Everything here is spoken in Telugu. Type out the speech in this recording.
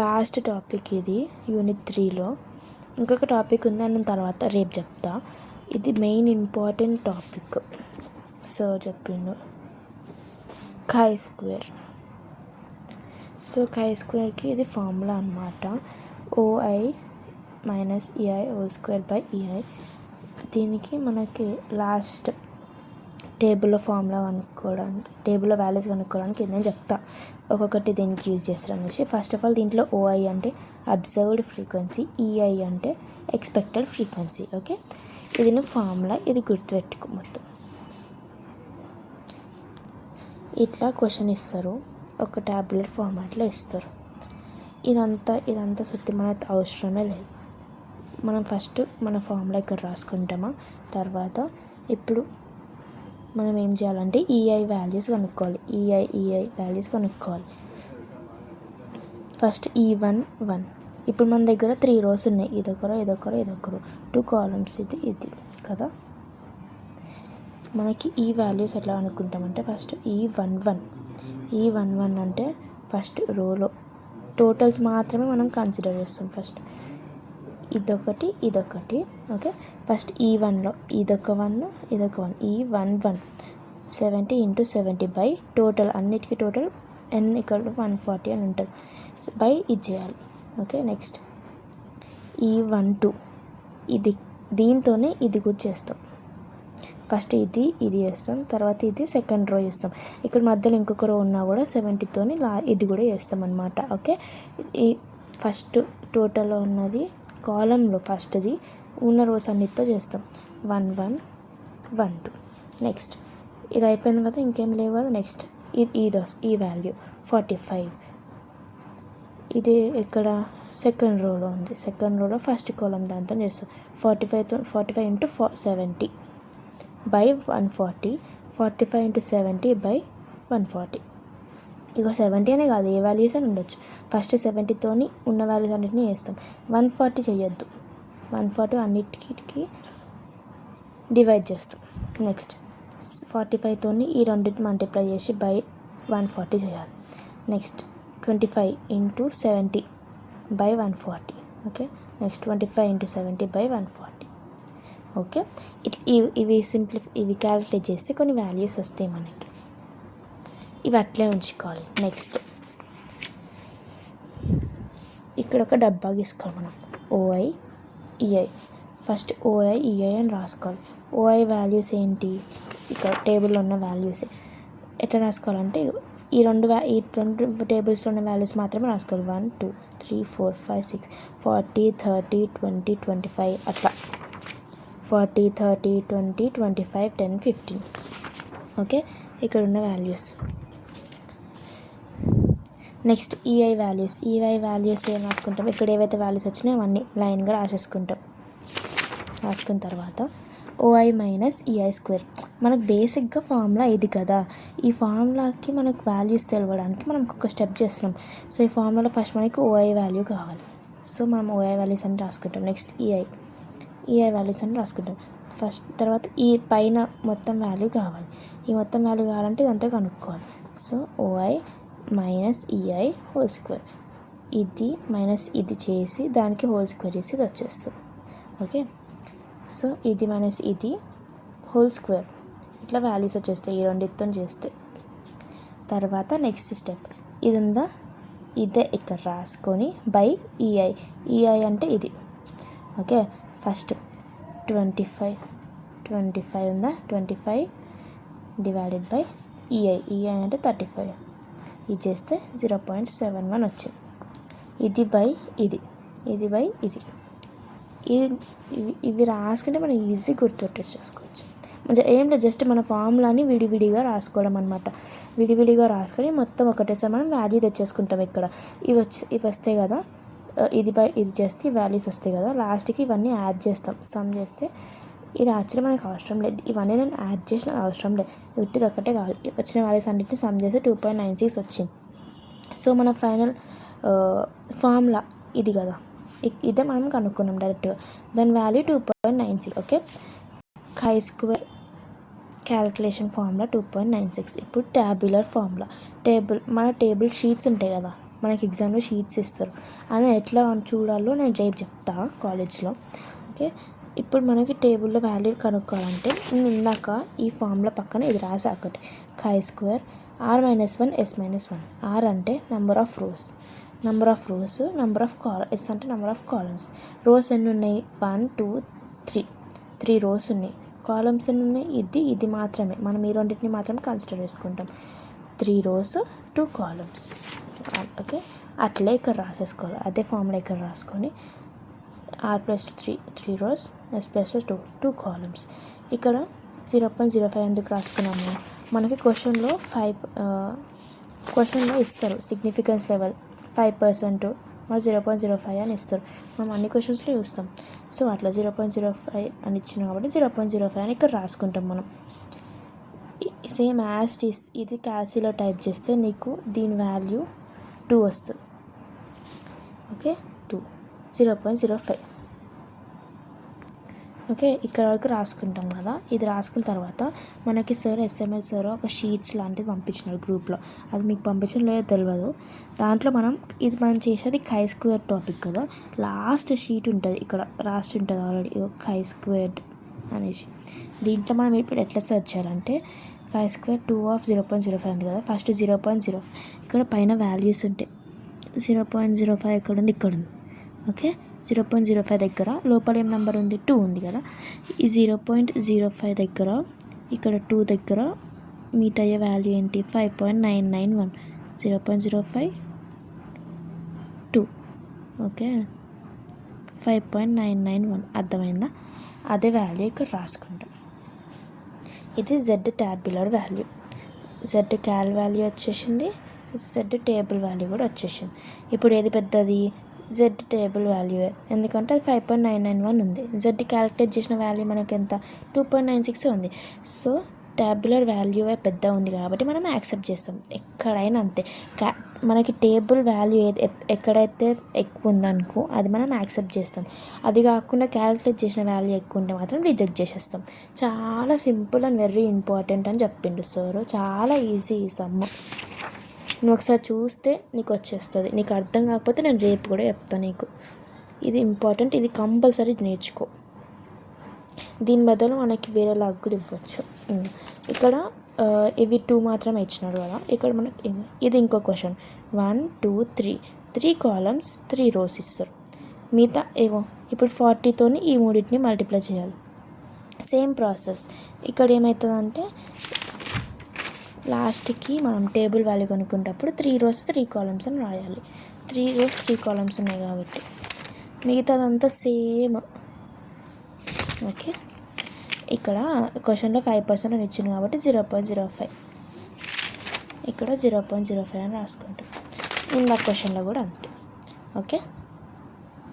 లాస్ట్ టాపిక్ ఇది యూనిట్ 3లో. ఇంకొక టాపిక్ ఉంది, నేను తర్వాత రేపు చెప్తా. ఇది మెయిన్ ఇంపార్టెంట్ టాపిక్. సార్ చెప్పిండు ఖై స్క్వేర్. సో ఖై స్క్వేర్కి ఇది ఫార్ములా అనమాట. ఓఐ minus EI whole square by EI. దీనికి మనకి లాస్ట్ టేబుల్లో ఫార్ములా కనుక్కోవడానికి, టేబుల్లో వాల్యూస్ కనుక్కోవడానికి నేను చెప్తా ఒక్కొక్కటి దేనికి యూజ్ చేస్తారు అనేసి. ఫస్ట్ ఆఫ్ ఆల్ దీంట్లో ఓఐ అంటే అబ్జర్వ్డ్ ఫ్రీక్వెన్సీ, ఈఐ అంటే ఎక్స్పెక్టెడ్ ఫ్రీక్వెన్సీ. ఓకే, ఇది ఫార్ములా, ఇది గుర్తుపెట్టుకో. మొత్తం ఇట్లా క్వశ్చన్ ఇస్తారు, ఒక ట్యాబ్లెట్ ఫార్మాట్లో ఇస్తారు. ఇదంతా సుత్తి మనకు అవసరమే లేదు. మనం ఫస్ట్ మన ఫార్ములా ఇక్కడ రాసుకుంటామా, తర్వాత ఇప్పుడు మనం ఏం చేయాలంటే ఈఐ వాల్యూస్ కనుక్కోవాలి. ఈఐ వాల్యూస్ కనుక్కోవాలి. First E1 1. ఇప్పుడు మన దగ్గర 3 rows ఉన్నాయి, ఇదొకరు 2 columns, ఇది కదా. మనకి ఈ వాల్యూస్ ఎట్లా అనుకుంటామంటే ఫస్ట్ E11 అంటే ఫస్ట్ రోలో టోటల్స్ మాత్రమే మనం కన్సిడర్ చేస్తాం. ఫస్ట్ ఇదొకటి ఓకే. ఫస్ట్ E1లో ఇదొక 1 E11 70 × 70 బై టోటల్, అన్నిటికీ టోటల్ n = 140 అని ఉంటుంది. సో బై ఇది చేయాలి. ఓకే, నెక్స్ట్ E12 ఇది, దీంతోనే ఇది కూడా చేస్తాం. ఫస్ట్ ఇది చేస్తాం, తర్వాత ఇది సెకండ్ రో చేస్తాం. ఇక్కడ మధ్యలో ఇంకొక రో ఉన్నా కూడా 70తోని ఇది కూడా చేస్తాం అన్నమాట. ఓకే, ఈ ఫస్ట్ టోటల్లో ఉన్నది కాలంలో ఫస్ట్ది ఉన్న రోస్ అన్నిటితో చేస్తాం. 1 1 1 2. నెక్స్ట్ ఇది అయిపోయింది కదా, ఇంకేం లేవు కదా. నెక్స్ట్ ఈ వాల్యూ 45, ఇది ఇక్కడ సెకండ్ రోలో ఉంది. సెకండ్ రోలో ఫస్ట్ కాలం దాంతో చేస్తాం. 45 × 70 బై 140, 45 × 70 బై 140. ఇక 70 అనే కాదు, ఏ వాల్యూస్ అని ఉండొచ్చు. ఫస్ట్ 70తోని ఉన్న వాల్యూస్ అన్నిటిని వేస్తాం. 140 చేయొద్దు, 140 అన్నిటికీ డివైడ్ చేస్తాం. నెక్స్ట్ 45తోని ఈ రెండింటిని మల్టిప్లై చేసి బై 140 చేయాలి. Next 25 × 70 by 140. Okay, next 25 × 70 by 140. Okay, ఇవి క్యాలిక్యులేట్ చేస్తే కొన్ని వాల్యూస్ వస్తాయి మనకి. ఇవి అట్లే ఉంచుకోవాలి. నెక్స్ట్ ఇక్కడ ఒక డబ్బా గీసుకోవాలి మనం. ఓఐ ఈఐ, ఫస్ట్ ఓఐ ఈఐ అని రాసుకోవాలి. ఓఐ వాల్యూస్ ఏంటి, ఇక్కడ టేబుల్లో ఉన్న వాల్యూస్. ఎట్లా రాసుకోవాలంటే ఈ రెండు టేబుల్స్లో ఉన్న వాల్యూస్ మాత్రమే రాసుకోవాలి. 1 2 3 4 5 6 40 30 20 25 అట్లా 40 30 20 25 10 15. ఓకే, ఇక్కడ ఉన్న వాల్యూస్. నెక్స్ట్ ఈఐ వాల్యూస్ ఏం రాసుకుంటాం, ఇక్కడ ఏవైతే వాల్యూస్ వచ్చినాయో అవన్నీ లైన్గా రాసుకున్న తర్వాత ఓఐ మైనస్ ఈఐ స్క్వేర్. మనకు బేసిక్గా ఫార్ములా ఇది కదా. ఈ ఫార్ములాకి మనకు వాల్యూస్ తెలవడానికి మనం ఒక స్టెప్ చేస్తున్నాం. సో ఈ ఫార్ములాలో ఫస్ట్ మనకి ఓఐ వాల్యూ కావాలి. సో మనం ఓఐ వాల్యూస్ అని రాసుకుంటాం. నెక్స్ట్ ఈఐ వాల్యూస్ అని రాసుకుంటాం ఫస్ట్. తర్వాత ఈ పైన మొత్తం వాల్యూ కావాలి. ఈ మొత్తం వాల్యూ కావాలంటే ఇదంతా కనుక్కోవాలి. So ఓఐ minus EI whole square, ఇది మైనస్ ఇది చేసి దానికి హోల్ స్క్వేర్ చేసి ఇది వచ్చేస్తుంది. ఓకే, సో ఇది మైనస్ ఇది హోల్ స్క్వేర్, ఇట్లా వాల్యూస్ వచ్చేస్తాయి ఈ రెండింటితో చేస్తే. తర్వాత నెక్స్ట్ స్టెప్ ఇది ఉందా, ఇదే ఇక్కడ రాసుకొని బై ఈఐ అంటే ఇది. ఓకే, ఫస్ట్ 25 ఉందా, 25 డివైడెడ్ బై ఈఐ అంటే 35. ఇది చేస్తే 0.71 వచ్చింది. ఇది బై ఇది బై ఇది. ఇవి రాసుకుంటే మనం ఈజీ గుర్తుపెట్టేసుకోవచ్చు. ఏం లేదు, జస్ట్ మన ఫార్ములాని విడివిడిగా రాసుకోవడం అనమాట. విడివిడిగా రాసుకొని మొత్తం ఒకటేసారి మనం వాల్యూ తెచ్చేసుకుంటాం. ఇక్కడ ఇవి వస్తాయి కదా, ఇది బై ఇది చేస్తే ఈ వాల్యూస్ వస్తాయి కదా. లాస్ట్కి ఇవన్నీ యాడ్ చేస్తాం, సమ్ చేస్తే. ఇది యాక్చువల్లీ మనకు అవసరం లేదు, ఇవన్నీ నేను యాడ్ చేసిన అవసరం లేదు, వీటిది ఒక్కటే కావాలి. వచ్చిన వాల్యూస్ అన్నింటినీ సమ్ చేస్తే 2.96 వచ్చింది. సో మన ఫైనల్ ఫార్ములా ఇది కదా, ఇదే మనం కనుక్కున్నాం డైరెక్ట్గా. దాని value 2.96. Okay, chi square calculation formula 2.96. ఇప్పుడు ట్యాబ్యులర్ ఫార్ములా, మన టేబుల్ షీట్స్ ఉంటాయి కదా, మనకి ఎగ్జామ్లో షీట్స్ ఇస్తారు. అది ఎట్లా చూడాలో నేను రేపు చెప్తా కాలేజ్లో. ఓకే, ఇప్పుడు మనకి టేబుల్లో వాల్యూ కనుక్కోవాలంటే నేను ఇందాక ఈ ఫామ్లో పక్కన ఇది రాసా ఒకటి, chi² r-1 s-1. r అంటే number of rows, number of columns, S అంటే నెంబర్ ఆఫ్ కాలమ్స్. రోస్ ఎన్ని ఉన్నాయి? 1 2 3 రోస్ ఉన్నాయి. కాలమ్స్ ఎన్ని ఉన్నాయి? ఇది మాత్రమే మనం ఈ రెండింటిని మాత్రమే కన్సిడర్ చేసుకుంటాం. 3 రోస్ 2 కాలమ్స్. ఓకే, అట్లే ఇక్కడ రాసేసుకోవాలి. అదే ఫార్ములా ఇక్కడ రాసుకొని r+3 రోస్, s+2 కాలమ్స్. ఇక్కడ 0.05 ఎందుకు రాసుకున్నాము? మనకి క్వశ్చన్లో ఇస్తారు సిగ్నిఫికెన్స్ లెవెల్ 5% మరి 0.05 అని ఇస్తారు. మనం అన్ని క్వశ్చన్స్లో చూస్తాం. సో అట్లా 0.05 అని ఇచ్చినాం కాబట్టి 0.05 అని ఇక్కడ రాసుకుంటాం మనం. సేమ్ యాజ్ ఇట్ ఈస్ ఇది క్యాల్సీలో టైప్ చేస్తే నీకు దీని వాల్యూ 2 వస్తుంది. ఓకే, 2 0.05. ఓకే, ఇక్కడ వరకు రాసుకుంటాం కదా. ఇది రాసుకున్న తర్వాత మనకి సార్ ఎస్ఎంఎల్ సార్ ఒక షీట్స్ లాంటిది పంపించినారు గ్రూప్లో. అది మీకు పంపించడం లేదో తెలియదు. దాంట్లో మనం చేసేది chi² టాపిక్ కదా. లాస్ట్ షీట్ ఉంటుంది, ఇక్కడ రాసి ఉంటుంది ఆల్రెడీ chi² అనేసి. దీంట్లో మనం ఇప్పుడు ఎట్లా సెర్చ్ చేయాలంటే chi² 2 ఆఫ్ 0.05 ఉంది కదా. ఫస్ట్ 0.0 ఇక్కడ పైన వాల్యూస్ ఉంటాయి. 0.05 ఎక్కడ ఉంది? ఇక్కడ ఉంది. ఓకే, 0.05 దగ్గర లోపల ఏం నెంబర్ ఉంది? 2 ఉంది కదా. ఈ 0.05 దగ్గర ఇక్కడ 2 దగ్గర మీట్ అయ్యే వాల్యూ ఏంటి? 5.991. 0.05 2. ఓకే, 5.991. అర్థమైందా? అదే వాల్యూ ఇక్కడ రాసుకుంటాం. ఇది Z tabular value. Z cal value వచ్చేసింది, Z టేబుల్ వాల్యూ కూడా వచ్చేసింది. ఇప్పుడు ఏది పెద్దది? Z టేబుల్ వాల్యూయే, ఎందుకంటే అది 5.991 ఉంది. Z క్యాలిక్యులేట్ చేసిన వాల్యూ మనకి ఎంత? 2.96 ఉంది. సో ట్యాబులర్ వాల్యూయే పెద్ద ఉంది కాబట్టి మనం యాక్సెప్ట్ చేస్తాం. ఎక్కడైనా అంతే, మనకి టేబుల్ వాల్యూ ఎక్కడైతే ఎక్కువ ఉందనుకో అది మనం యాక్సెప్ట్ చేస్తాం. అది కాకుండా క్యాలిక్యులేట్ చేసిన వాల్యూ ఎక్కువ ఉంటే మాత్రం రిజెక్ట్ చేసేస్తాం. చాలా సింపుల్ అండ్ వెరీ ఇంపార్టెంట్ అని చెప్పిండు సార్. చాలా ఈజీ ఈ సమ్. నువ్వు ఒకసారి చూస్తే నీకు వచ్చేస్తుంది. నీకు అర్థం కాకపోతే నేను రేపు కూడా చెప్తాను నీకు. ఇది ఇంపార్టెంట్, ఇది కంపల్సరీ నేర్చుకో. దీని బదులు మనకి వేరే లాగ్ కూడా ఇవ్వచ్చు. ఇక్కడ ఇవి 2 మాత్రమే ఇచ్చినాడు కదా. ఇక్కడ మనకి ఇది ఇంకో క్వశ్చన్ 1 2 3 కాలమ్స్ 3 రోస్ ఇస్తారు. మిగతా ఇప్పుడు 40తోని ఈ మూడింటిని మల్టిప్లై చేయాలి. Same process. ఇక్కడ ఏమవుతుందంటే లాస్ట్కి మనం టేబుల్ వాల్యూ కనుక్కుంటప్పుడు 3 రోస్ 3 కాలమ్స్ అని రాయాలి. 3 రోస్ 3 కాలమ్స్ ఉన్నాయి కాబట్టి మిగతాదంతా సేమ్. ఓకే, ఇక్కడ క్వశ్చన్లో 5% అని ఇచ్చింది కాబట్టి 0.05. ఇక్కడ 0.05 అని రాసుకుంటాం. ఇందాక క్వశ్చన్లో కూడా అంతే. ఓకే.